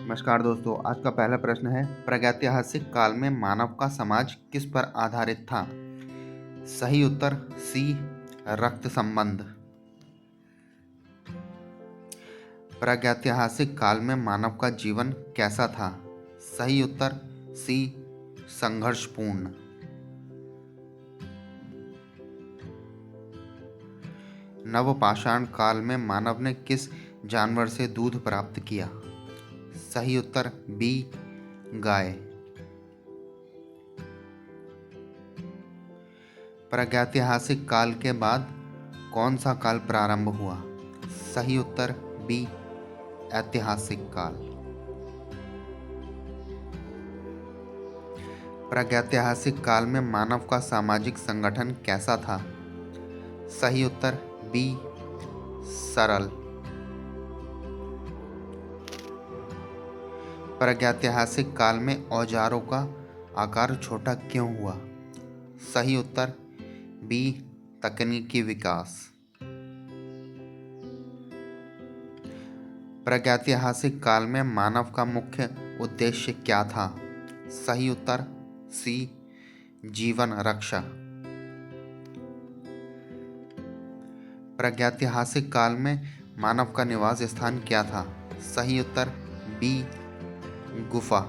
नमस्कार दोस्तों, आज का पहला प्रश्न है प्रागैतिहासिक काल में मानव का समाज किस पर आधारित था? सही उत्तर सी रक्त संबंध। प्रागैतिहासिक काल में मानव का जीवन कैसा था? सही उत्तर सी संघर्षपूर्ण। नवपाषाण काल में मानव ने किस जानवर से दूध प्राप्त किया? सही उत्तर बी गाय। प्रागैतिहासिक काल के बाद कौन सा काल प्रारंभ हुआ? सही उत्तर बी ऐतिहासिक काल। प्रागैतिहासिक काल में मानव का सामाजिक संगठन कैसा था? सही उत्तर बी सरल। प्रागैतिहासिक काल में औजारों का आकार छोटा क्यों हुआ? सही उत्तर बी तकनीकी विकास। प्रागैतिहासिक काल में मानव का मुख्य उद्देश्य क्या था? सही उत्तर सी जीवन रक्षा। प्रागैतिहासिक काल में मानव का निवास स्थान क्या था? सही उत्तर बी गुफा।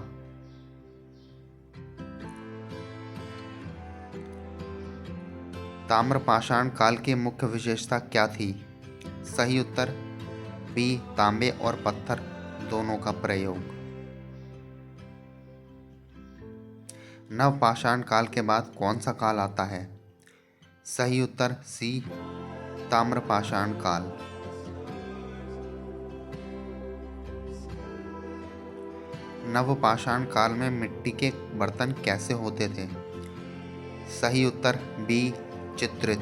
ताम्रपाषाण काल की मुख्य विशेषता क्या थी? सही उत्तर बी तांबे और पत्थर दोनों का प्रयोग। नवपाषाण काल के बाद कौन सा काल आता है? सही उत्तर सी ताम्रपाषाण काल। नवपाषाण काल में मिट्टी के बर्तन कैसे होते थे? सही उत्तर बी चित्रित।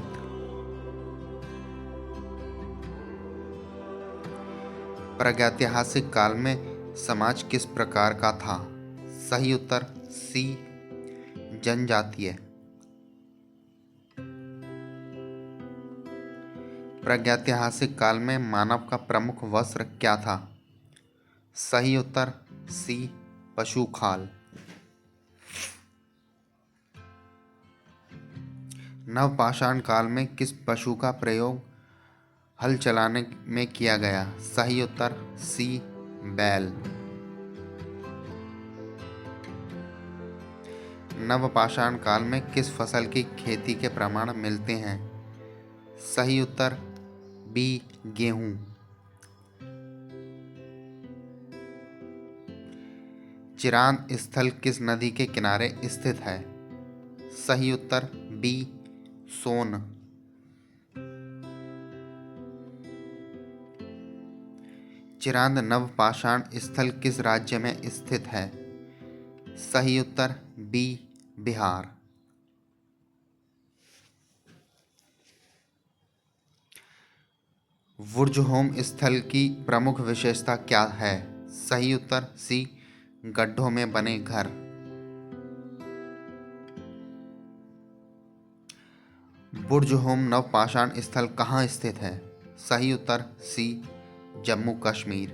प्रागैतिहासिक काल में समाज किस प्रकार का था? सही उत्तर सी जनजातीय। प्रागैतिहासिक काल में मानव का प्रमुख वस्त्र क्या था? सही उत्तर सी पशुखाल। नवपाषाण काल में किस पशु का प्रयोग हल चलाने में किया गया? सही उत्तर सी बैल। नवपाषाण काल में किस फसल की खेती के प्रमाण मिलते हैं? सही उत्तर बी गेहूं। चिरांद स्थल किस नदी के किनारे स्थित है? सही उत्तर बी सोन। चिरांद नवपाषाण स्थल किस राज्य में स्थित है? सही उत्तर बी बिहार। वुर्जहोम स्थल की प्रमुख विशेषता क्या है? सही उत्तर सी गड्ढों में बने घर। वुर्जहोम नवपाषाण स्थल कहाँ स्थित है? सही उत्तर सी जम्मू कश्मीर।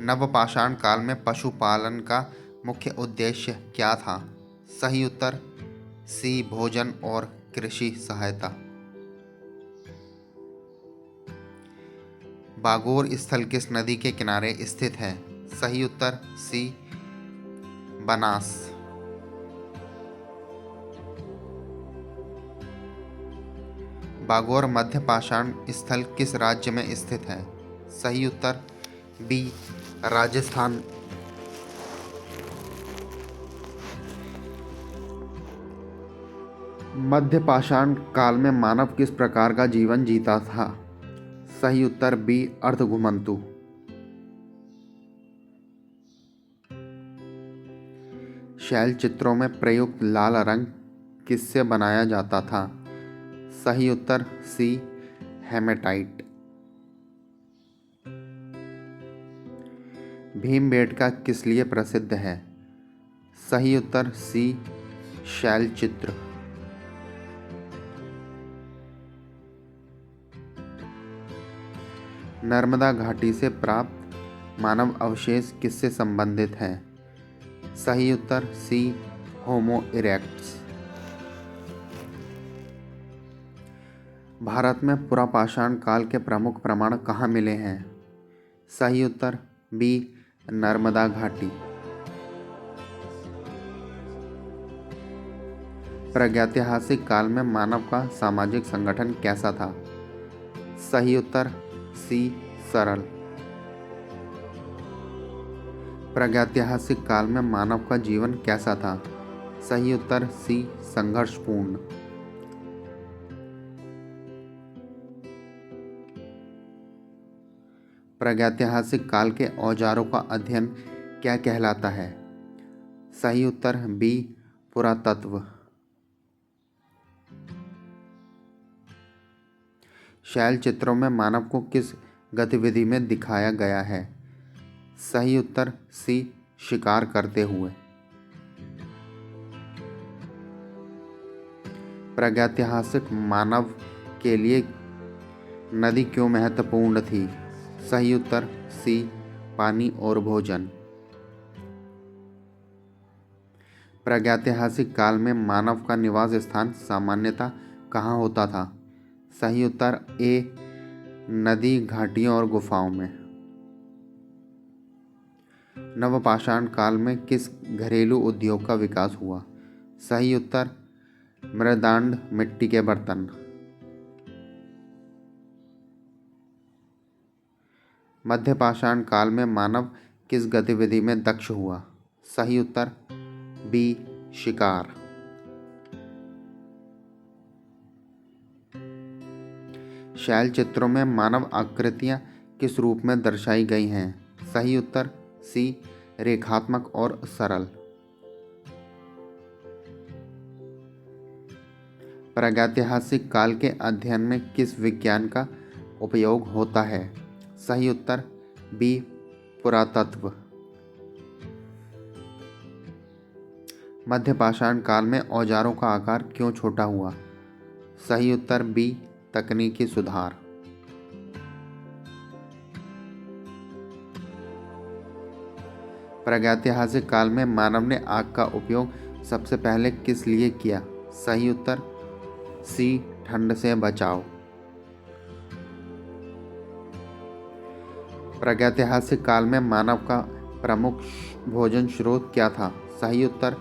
नवपाषाण काल में पशुपालन का मुख्य उद्देश्य क्या था? सही उत्तर सी भोजन और कृषि सहायता। बागोर स्थल किस नदी के किनारे स्थित है? सही उत्तर सी बनास। बागोर मध्यपाषाण स्थल किस राज्य में स्थित है? सही उत्तर बी राजस्थान। मध्यपाषाण काल में मानव किस प्रकार का जीवन जीता था? सही उत्तर बी अर्धघुमंतु। शैल चित्रों में प्रयुक्त लाल रंग किससे बनाया जाता था? सही उत्तर सी हेमेटाइट। भीमबेटका किस लिए प्रसिद्ध है? सही उत्तर सी शैल चित्र। नर्मदा घाटी से प्राप्त मानव अवशेष किससे संबंधित हैं? सही उत्तर सी होमो इरेक्टस। भारत में पुरापाषाण काल के प्रमुख प्रमाण कहाँ मिले हैं? सही उत्तर बी नर्मदा घाटी। प्रागैतिहासिक काल में मानव का सामाजिक संगठन कैसा था? सही उत्तर सी सरल। प्रागैतिहासिक काल में मानव का जीवन कैसा था? सही उत्तर सी संघर्षपूर्ण। प्रागैतिहासिक काल के औजारों का अध्ययन क्या कहलाता है? सही उत्तर बी पुरातत्व। शैल चित्रों में मानव को किस गतिविधि में दिखाया गया है? सही उत्तर सी शिकार करते हुए। प्रागैतिहासिक मानव के लिए नदी क्यों महत्वपूर्ण थी? सही उत्तर सी पानी और भोजन। प्रागैतिहासिक काल में मानव का निवास स्थान सामान्यतः कहाँ होता था? सही उत्तर ए नदी घाटियों और गुफाओं में। नवपाषाण काल में किस घरेलू उद्योग का विकास हुआ? सही उत्तर मृदांड मिट्टी के बर्तन। मध्यपाषाण काल में मानव किस गतिविधि में दक्ष हुआ? सही उत्तर बी शिकार। शैल चित्रों में मानव आकृतियां किस रूप में दर्शाई गई हैं? सही उत्तर सी रेखात्मक और सरल। प्रागैतिहासिक काल के अध्ययन में किस विज्ञान का उपयोग होता है? सही उत्तर बी पुरातत्व। मध्यपाषाण काल में औजारों का आकार क्यों छोटा हुआ? सही उत्तर बी तकनीकी सुधार। प्रागैतिहासिक काल में मानव ने आग का उपयोग सबसे पहले किस लिए किया? सही उत्तर सी ठंड से बचाव। प्रागैतिहासिक काल में मानव का प्रमुख भोजन स्रोत क्या था? सही उत्तर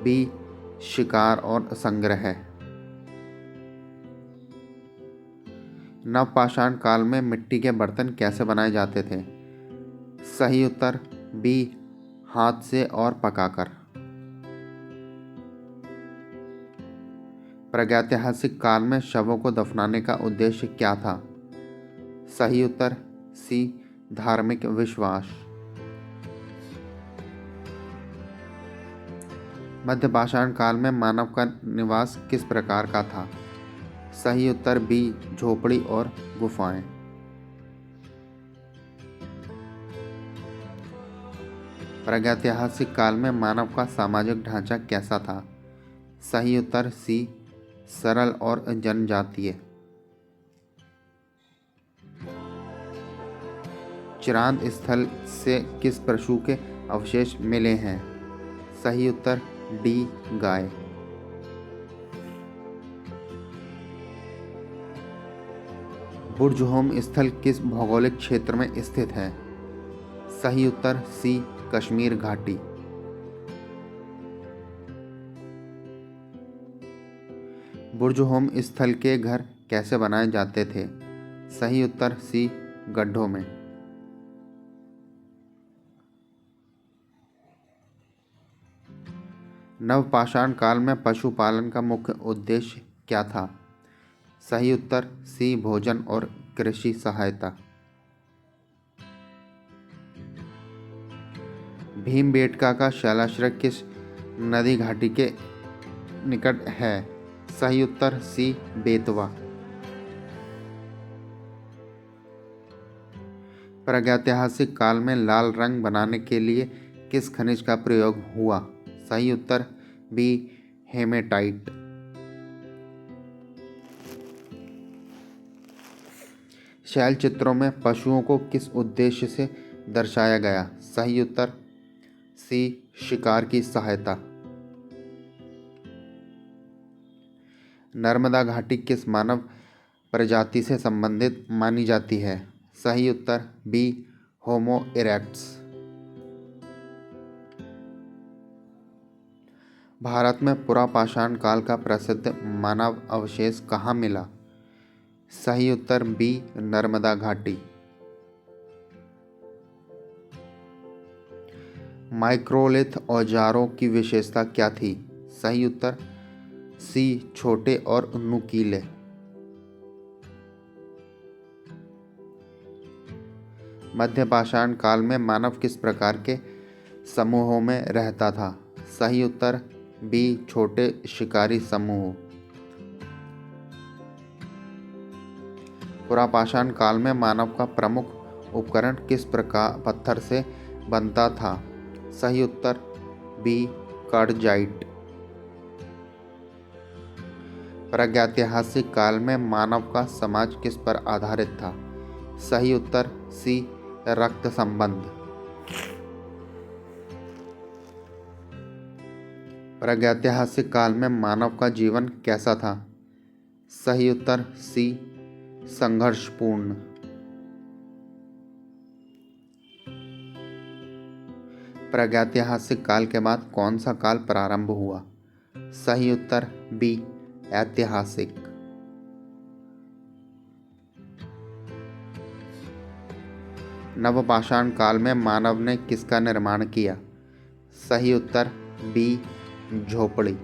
बी शिकार और संग्रह। नवपाषाण काल में मिट्टी के बर्तन कैसे बनाए जाते थे? सही उत्तर बी हाथ से और पकाकर। प्रागैतिहासिक काल में शवों को दफनाने का उद्देश्य क्या था? सही उत्तर सी धार्मिक विश्वास। मध्यपाषाण काल में मानव का निवास किस प्रकार का था? सही उत्तर बी झोपड़ी और गुफाएं। प्रागैतिहासिक काल में मानव का सामाजिक ढांचा कैसा था? सही उत्तर सी सरल और जनजातीय। चिरांद स्थल से किस पशु के अवशेष मिले हैं? सही उत्तर डी गाय। बुर्ज होम स्थल किस भौगोलिक क्षेत्र में स्थित है? सही उत्तर सी कश्मीर घाटी। बुर्ज होम स्थल के घर कैसे बनाए जाते थे? सही उत्तर सी गड्ढों में। नवपाषाण काल में पशुपालन का मुख्य उद्देश्य क्या था? सही उत्तर सी भोजन और कृषि सहायता। भीमबेटका का शैलाश्रय किस नदी घाटी के निकट है? सही उत्तर सी बेतवा। प्रागैतिहासिक काल में लाल रंग बनाने के लिए किस खनिज का प्रयोग हुआ? सही उत्तर बी हेमेटाइट। शैल चित्रों में पशुओं को किस उद्देश्य से दर्शाया गया? सही उत्तर सी, शिकार की सहायता। नर्मदा घाटी किस मानव प्रजाति से संबंधित मानी जाती है? सही उत्तर बी, होमो इरेक्टस। भारत में पुरापाषाण काल का प्रसिद्ध मानव अवशेष कहाँ मिला? सही उत्तर बी, नर्मदा घाटी। माइक्रोलिथ औजारों की विशेषता क्या थी? सही उत्तर सी, छोटे और नुकीले। मध्यपाषाण काल में मानव किस प्रकार के समूहों में रहता था? सही उत्तर बी, छोटे शिकारी समूह। पुरापाषाण काल में मानव का प्रमुख उपकरण किस प्रकार पत्थर से बनता था? सही उत्तर बी, कार्डजाइट। प्रागैतिहासिक काल में मानव का समाज किस पर आधारित था? सही उत्तर सी, रक्त संबंध। प्रागैतिहासिक काल में मानव का जीवन कैसा था? सही उत्तर सी, संघर्षपूर्ण। प्रागैतिहासिक काल के बाद कौन सा काल प्रारंभ हुआ? सही उत्तर बी, ऐतिहासिक। नवपाषाण काल में मानव ने किसका निर्माण किया? सही उत्तर बी, झोपड़ी।